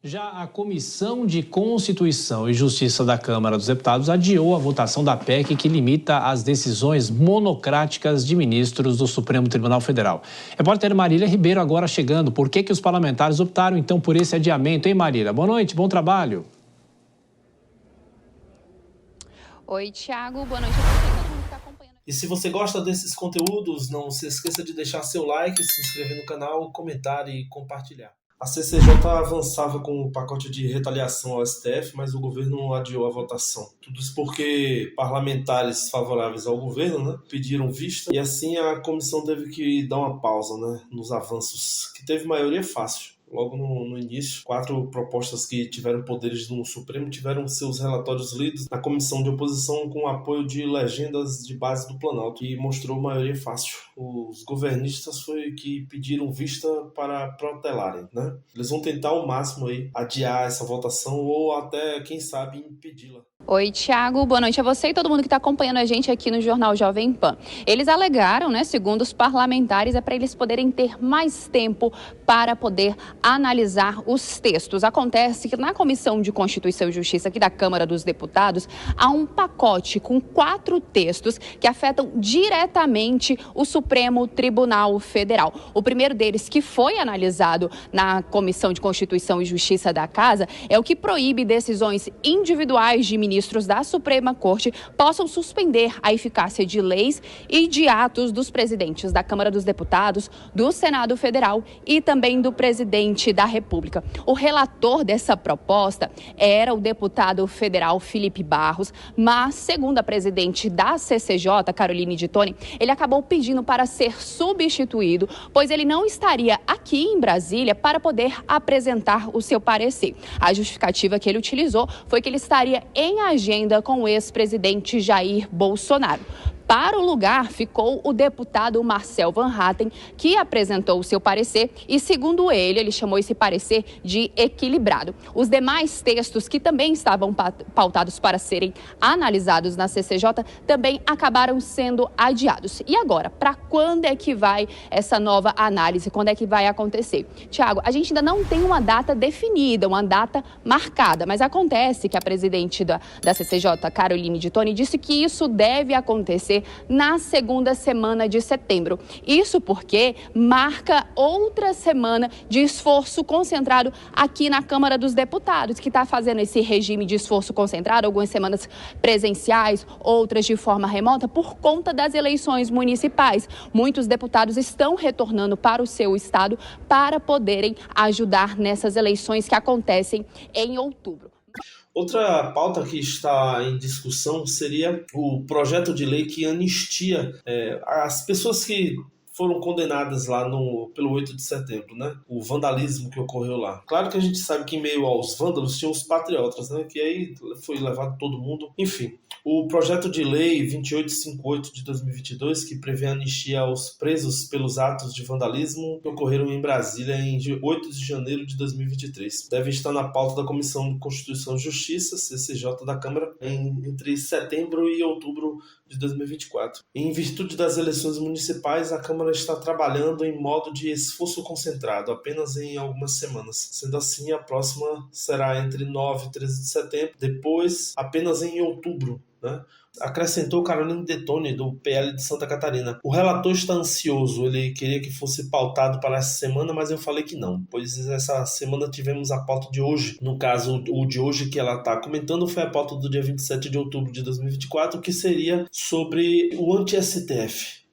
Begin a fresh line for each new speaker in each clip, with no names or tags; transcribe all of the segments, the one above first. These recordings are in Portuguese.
Já a Comissão de Constituição e Justiça da Câmara dos Deputados adiou a votação da PEC que limita as decisões monocráticas de ministros do Supremo Tribunal Federal. Repórter Marília Ribeiro agora chegando. Por que os parlamentares optaram então por esse adiamento, hein, Marília? Boa noite, bom trabalho.
Oi, Thiago. Boa noite a você, todo mundo que está acompanhando.
E se você gosta desses conteúdos, não se esqueça de deixar seu like, se inscrever no canal, comentar e compartilhar. A CCJ avançava com o pacote de retaliação ao STF, mas o governo adiou a votação. Tudo isso porque parlamentares favoráveis ao governo, pediram vista, e assim a comissão teve que dar uma pausa, nos avanços, que teve maioria fácil. Logo no início, 4 propostas que tiveram poderes no Supremo tiveram seus relatórios lidos na comissão de oposição com o apoio de legendas de base do Planalto, que mostrou maioria fácil. Os governistas foi que pediram vista para protelarem, Eles vão tentar ao máximo aí adiar essa votação ou até, quem sabe, impedi-la.
Oi, Thiago. Boa noite a você e todo mundo que está acompanhando a gente aqui no Jornal Jovem Pan. Eles alegaram, segundo os parlamentares, para eles poderem ter mais tempo para poder analisar os textos. Acontece que na Comissão de Constituição e Justiça aqui da Câmara dos Deputados, há um pacote com 4 textos que afetam diretamente o Supremo Tribunal Federal. O primeiro deles, que foi analisado na Comissão de Constituição e Justiça da Casa, é o que proíbe decisões individuais de ministros da Suprema Corte possam suspender a eficácia de leis e de atos dos presidentes da Câmara dos Deputados, do Senado Federal e também do presidente da República. O relator dessa proposta era o deputado federal Felipe Barros, mas, segundo a presidente da CCJ, Caroline de Toni, ele acabou pedindo para ser substituído, pois ele não estaria aqui em Brasília para poder apresentar o seu parecer. A justificativa que ele utilizou foi que ele estaria em agenda com o ex-presidente Jair Bolsonaro. Para o lugar ficou o deputado Marcel Van Hatten, que apresentou o seu parecer e, segundo ele chamou esse parecer de equilibrado. Os demais textos que também estavam pautados para serem analisados na CCJ também acabaram sendo adiados. E agora, para quando é que vai essa nova análise? Quando é que vai acontecer? Tiago, a gente ainda não tem uma data definida, uma data marcada, mas acontece que a presidente da CCJ, Caroline de Toni, disse que isso deve acontecer na segunda semana de setembro. Isso porque marca outra semana de esforço concentrado aqui na Câmara dos Deputados, que está fazendo esse regime de esforço concentrado, algumas semanas presenciais, outras de forma remota, por conta das eleições municipais. Muitos deputados estão retornando para o seu estado para poderem ajudar nessas eleições que acontecem em outubro.
Outra pauta que está em discussão seria o projeto de lei que anistia as pessoas que foram condenadas lá pelo 8 de setembro, O vandalismo que ocorreu lá. Claro que a gente sabe que em meio aos vândalos tinham os patriotas, Que aí foi levado todo mundo. Enfim, o projeto de lei 2858 de 2022, que prevê a anistia aos presos pelos atos de vandalismo que ocorreram em Brasília em 8 de janeiro de 2023, deve estar na pauta da Comissão de Constituição e Justiça, CCJ da Câmara, entre setembro e outubro de 2024. Em virtude das eleições municipais, a Câmara está trabalhando em modo de esforço concentrado, apenas em algumas semanas. Sendo assim, a próxima será entre 9 e 13 de setembro, depois apenas em outubro, Acrescentou Caroline de Toni, do PL de Santa Catarina. O relator está ansioso, ele queria que fosse pautado para essa semana, mas eu falei que não, pois essa semana tivemos a pauta de hoje. No caso, o de hoje que ela está comentando foi a pauta do dia 27 de outubro de 2024, que seria sobre o anti-STF,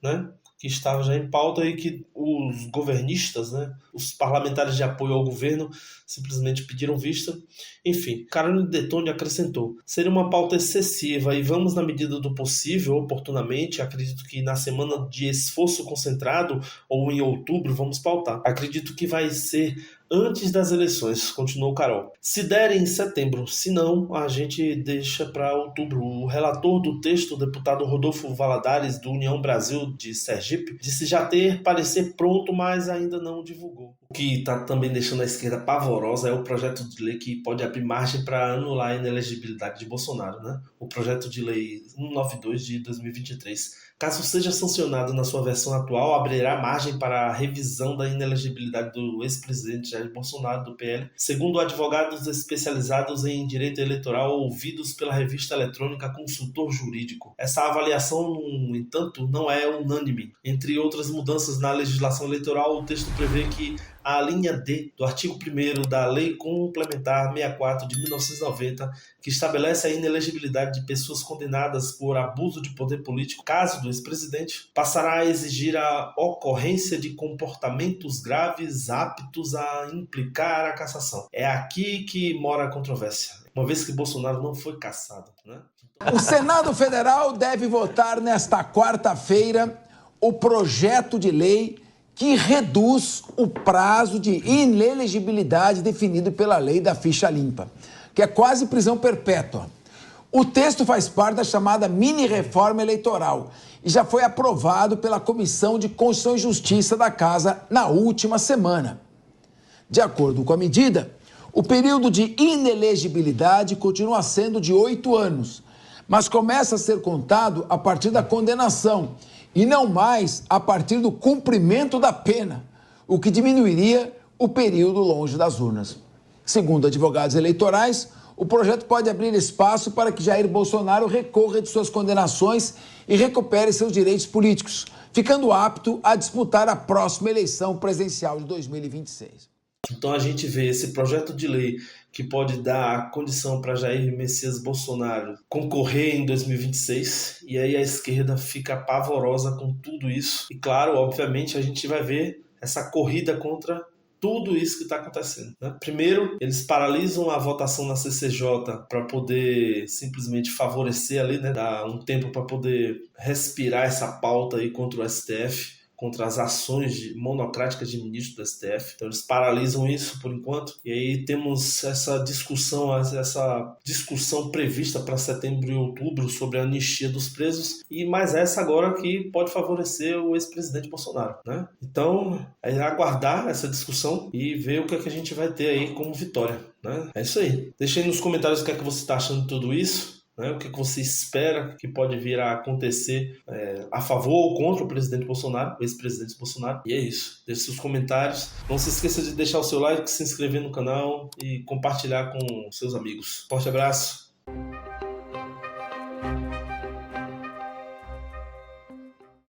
que estava já em pauta e que os governistas, os parlamentares de apoio ao governo, simplesmente pediram vista. Enfim, Caroline de Toni acrescentou: seria uma pauta excessiva e vamos, na medida do possível, oportunamente, acredito que na semana de esforço concentrado ou em outubro vamos pautar. Acredito que vai ser antes das eleições, continuou Carol. Se der em setembro, se não, a gente deixa para outubro. O relator do texto, o deputado Rodolfo Valadares, do União Brasil de Sergipe, disse já ter parecer pronto, mas ainda não divulgou. O que está também deixando a esquerda pavorosa é o projeto de lei que pode abrir margem para anular a inelegibilidade de Bolsonaro, O projeto de lei 192 de 2023 Caso seja sancionado na sua versão atual, abrirá margem para a revisão da inelegibilidade do ex-presidente Jair Bolsonaro, do PL, segundo advogados especializados em direito eleitoral ouvidos pela revista eletrônica Consultor Jurídico. Essa avaliação, no entanto, não é unânime. Entre outras mudanças na legislação eleitoral, o texto prevê que a linha D do artigo 1º da Lei Complementar 64 de 1990, que estabelece a inelegibilidade de pessoas condenadas por abuso de poder político, caso do ex-presidente, passará a exigir a ocorrência de comportamentos graves aptos a implicar a cassação. É aqui que mora a controvérsia, uma vez que Bolsonaro não foi cassado, né?
O Senado Federal deve votar nesta quarta-feira o projeto de lei que reduz o prazo de inelegibilidade definido pela lei da ficha limpa, que é quase prisão perpétua. O texto faz parte da chamada mini-reforma eleitoral e já foi aprovado pela Comissão de Constituição e Justiça da Casa na última semana. De acordo com a medida, o período de inelegibilidade continua sendo de 8 anos, mas começa a ser contado a partir da condenação e não mais a partir do cumprimento da pena, o que diminuiria o período longe das urnas. Segundo advogados eleitorais, o projeto pode abrir espaço para que Jair Bolsonaro recorra de suas condenações e recupere seus direitos políticos, ficando apto a disputar a próxima eleição presidencial de 2026.
Então a gente vê esse projeto de lei que pode dar a condição para Jair Messias Bolsonaro concorrer em 2026, e aí a esquerda fica pavorosa com tudo isso. E claro, obviamente, a gente vai ver essa corrida contra tudo isso que está acontecendo, né? Primeiro, eles paralisam a votação na CCJ para poder simplesmente favorecer ali, né? Dar um tempo para poder respirar essa pauta aí contra o STF, contra as ações monocráticas de ministro do STF. Então eles paralisam isso por enquanto. E aí temos essa discussão prevista para setembro e outubro sobre a anistia dos presos, e mais essa agora que pode favorecer o ex-presidente Bolsonaro, né? Então é aguardar essa discussão e ver o que é que a gente vai ter aí como vitória, né? É isso aí. Deixa aí nos comentários o que é que você está achando de tudo isso. O que você espera que pode vir a acontecer a favor ou contra o presidente Bolsonaro, o ex-presidente Bolsonaro. E é isso. Deixe seus comentários. Não se esqueça de deixar o seu like, se inscrever no canal e compartilhar com seus amigos. Forte abraço.